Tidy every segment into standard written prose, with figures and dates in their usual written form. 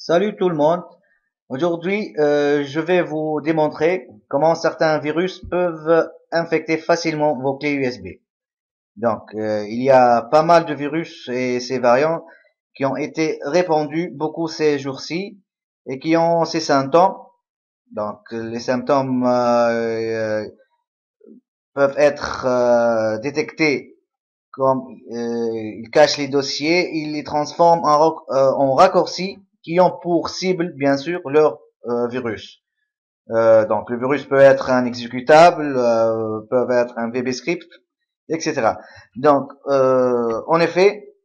Salut tout le monde. Aujourd'hui, je vais vous démontrer comment certains virus peuvent infecter facilement vos clés USB. Donc, il y a pas mal de virus et ces variants qui ont été répandus beaucoup ces jours-ci et qui ont ces symptômes. Donc, les symptômes peuvent être détectés comme ils cachent les dossiers, ils les transforment en raccourcis qui ont pour cible, bien sûr, leur virus. Donc le virus peut être un exécutable, peut être un VB-script, etc. Donc, en effet,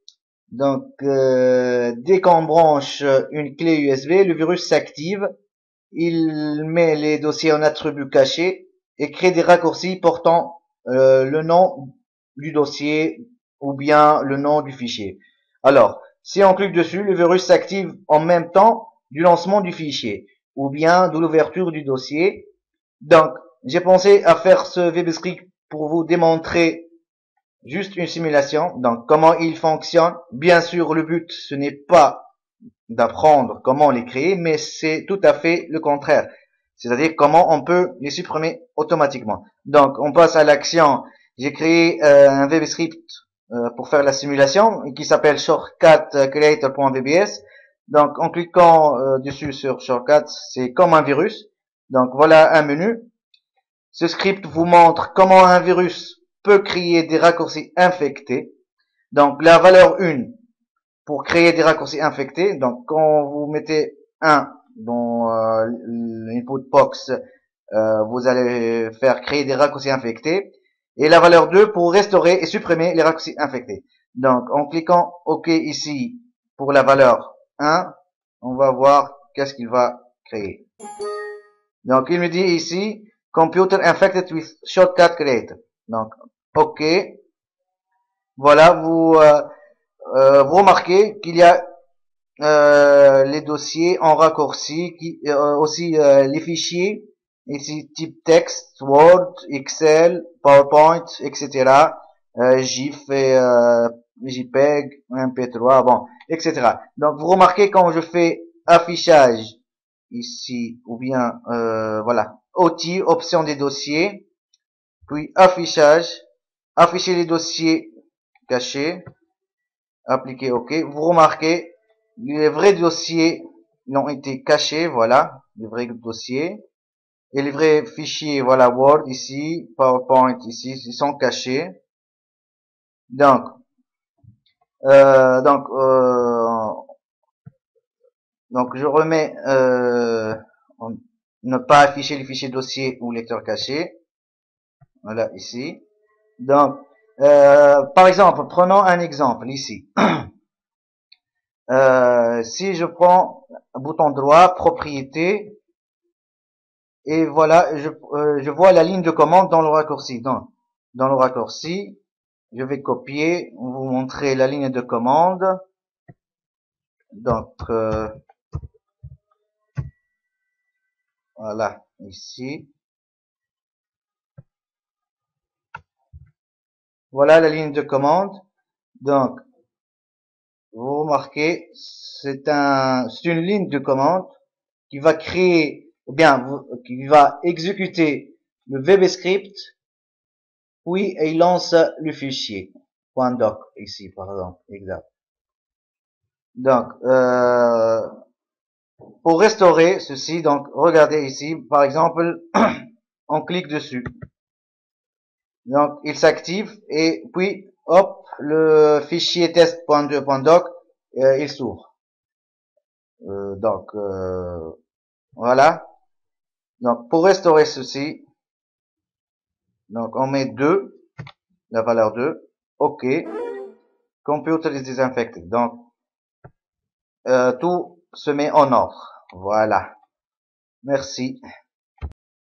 dès qu'on branche une clé USB, le virus s'active, il met les dossiers en attributs cachés et crée des raccourcis portant le nom du dossier ou bien le nom du fichier. Alors, si on clique dessus, le virus s'active en même temps du lancement du fichier ou bien de l'ouverture du dossier. Donc, j'ai pensé à faire ce VBScript pour vous démontrer juste une simulation. Donc, comment il fonctionne. Bien sûr, le but, ce n'est pas d'apprendre comment les créer, mais c'est tout à fait le contraire. C'est-à-dire comment on peut les supprimer automatiquement. Donc, on passe à l'action. J'ai créé un VBScript pour faire la simulation qui s'appelle shortcut-creator.vbs. Donc, en cliquant dessus sur shortcut, c'est comme un virus. Donc, voilà un menu. Ce script vous montre comment un virus peut créer des raccourcis infectés. Donc, la valeur 1 pour créer des raccourcis infectés. Donc, quand vous mettez 1 dans l'input box, vous allez faire créer des raccourcis infectés. Et la valeur 2 pour restaurer et supprimer les raccourcis infectés. Donc, en cliquant OK ici pour la valeur 1, on va voir qu'est-ce qu'il va créer. Donc, il me dit ici, Computer infected with shortcut creator. Donc, OK. Voilà, vous remarquez qu'il y a les dossiers en raccourci, aussi les fichiers, ici type texte, Word, Excel, PowerPoint, etc. GIF et JPEG, MP3, bon, etc. Donc vous remarquez quand je fais affichage ici, ou bien voilà, outils, option des dossiers, puis affichage, afficher les dossiers cachés, appliquer OK. Vous remarquez les vrais dossiers ont été cachés, voilà, les vrais dossiers. Et les vrais fichiers, voilà, Word ici, PowerPoint ici, ils sont cachés. Donc, euh, donc, euh, donc je remets ne pas afficher les fichiers dossiers ou lecteurs cachés. Voilà, ici. Donc, par exemple, prenons un exemple ici. Si je prends un bouton droit, propriété, et voilà, je vois la ligne de commande dans le raccourci. Dans le raccourci, je vais copier, vous montrer la ligne de commande. Donc, voilà, ici. Voilà la ligne de commande. Donc, vous remarquez, c'est une ligne de commande qui va créer, ou bien, qui va exécuter le VBScript, puis il lance le fichier. .doc, ici, par exemple, exact. Donc, pour restaurer ceci, donc regardez ici, par exemple, on clique dessus. Donc il s'active et puis hop, le fichier test.2.doc il s'ouvre. Donc voilà. Donc pour restaurer ceci, donc on met 2, la valeur 2, OK. Computer is disinfected. Donc tout se met en ordre. Voilà. Merci.